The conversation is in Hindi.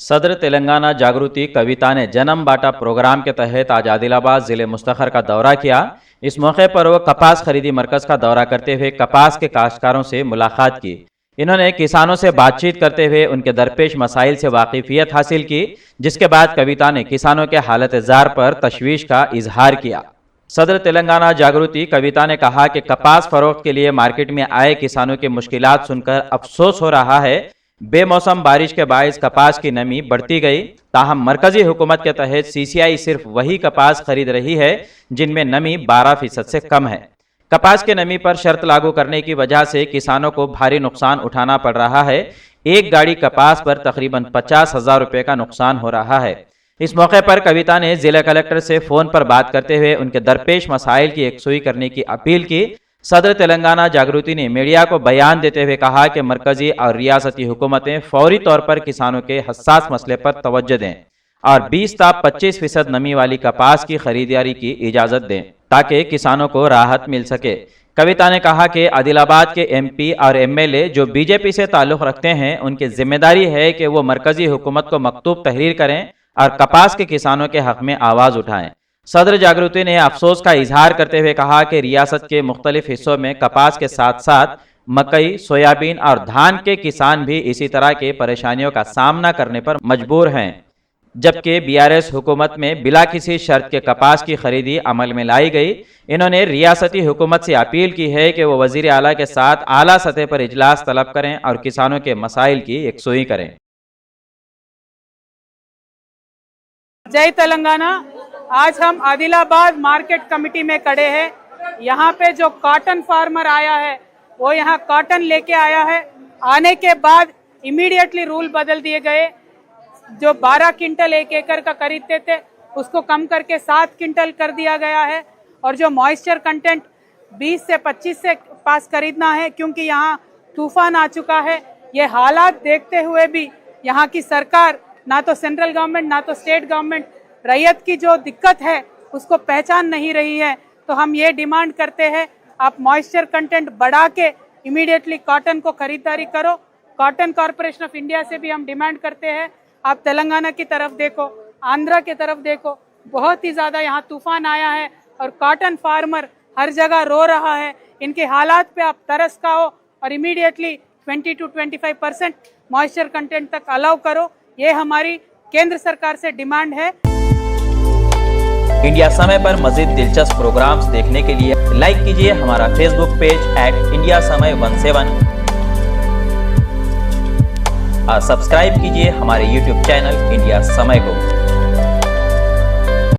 सदर तेलंगाना जागृति कविता ने जन्म बाटा प्रोग्राम के तहत आज आदिलाबाद जिले मुस्तखर का दौरा किया। इस मौके पर वो कपास खरीदी मरकज का दौरा करते हुए कपास के काश्तकारों से मुलाकात की। इन्होंने किसानों से बातचीत करते हुए उनके दरपेश मसाइल से वाकिफियत हासिल की, जिसके बाद कविता ने किसानों के हालत जार पर तशवीश का इजहार किया। सदर तेलंगाना जागृति कविता ने कहा कि कपास फरोख्त के लिए मार्केट में आए किसानों की मुश्किलात सुनकर अफसोस हो रहा है। बेमौसम बारिश के बायस कपास की नमी बढ़ती गई, ताहम मरकजी हुकूमत के तहत सीसीआई सिर्फ वही कपास खरीद रही है जिनमें नमी 12% से कम है। कपास के नमी पर शर्त लागू करने की वजह से किसानों को भारी नुकसान उठाना पड़ रहा है। एक गाड़ी कपास पर तकरीबन 50,000 रुपये का नुकसान हो रहा है। इस मौके पर कविता ने जिला कलेक्टर से फोन पर बात करते हुए उनके दरपेश मसाइल की यकसुई करने की अपील की। सदर तेलंगाना जागृति ने मीडिया को बयान देते हुए कहा कि मरकजी और रियासती हुकूमतें फौरी तौर पर किसानों के हसास मसले पर तवज्जो दें और 20 से 25% नमी वाली कपास की खरीदारी की इजाज़त दें ताकि किसानों को राहत मिल सके। कविता ने कहा कि आदिलाबाद के MP और MLA जो बीजेपी से ताल्लुक़ रखते हैं, उनकी जिम्मेदारी है कि वो मरकजी हुकूमत को मकतूब तहरीर करें और कपास के किसानों के हक़ में आवाज़ उठाएं। सदर जागृति ने अफसोस का इजहार करते हुए कहा कि रियासत के मुख्तलिफ हिस्सों में कपास के साथ साथ मकई, सोयाबीन और धान के किसान भी इसी तरह के परेशानियों का सामना करने पर मजबूर हैं, जबकि BRS हुकूमत में बिला किसी शर्त के कपास की खरीदी अमल में लाई गई। इन्होंने रियासती हुकूमत से अपील की है कि वो वज़ीर आला के साथ आला सतह पर इजलास तलब करें और किसानों के मसाइल की यकसुई करें। जय तेलंगाना। आज हम आदिलाबाद मार्केट कमेटी में खड़े हैं। यहाँ पे जो कॉटन फार्मर आया है वो यहाँ कॉटन लेके आया है। आने के बाद इमीडिएटली रूल बदल दिए गए। जो 12 क्विंटल एक एकड़ का खरीदते थे उसको कम करके 7 क्विंटल कर दिया गया है। और जो मॉइस्चर कंटेंट 20 से 25 से पास खरीदना है, क्योंकि यहाँ तूफान आ चुका है। ये हालात देखते हुए भी यहाँ की सरकार, ना तो सेंट्रल गवर्नमेंट ना तो स्टेट गवर्नमेंट, रैयत की जो दिक्कत है उसको पहचान नहीं रही है। तो हम ये डिमांड करते हैं, आप मॉइस्चर कंटेंट बढ़ा के इमीडिएटली कॉटन को खरीदारी करो। कॉटन कॉरपोरेशन ऑफ इंडिया से भी हम डिमांड करते हैं, आप तेलंगाना की तरफ देखो, आंध्रा की तरफ देखो, बहुत ही ज़्यादा यहाँ तूफान आया है और कॉटन फार्मर हर जगह रो रहा है। इनके हालात पे आप तरस खाओ और इमीडिएटली 20 to 25% मॉइस्चर कंटेंट तक अलाउ करो। ये हमारी केंद्र सरकार से डिमांड है। इंडिया समय पर मजीद दिलचस्प प्रोग्राम्स देखने के लिए लाइक कीजिए हमारा फेसबुक पेज @IndiaSamay17 और सब्सक्राइब कीजिए हमारे YouTube चैनल इंडिया समय को।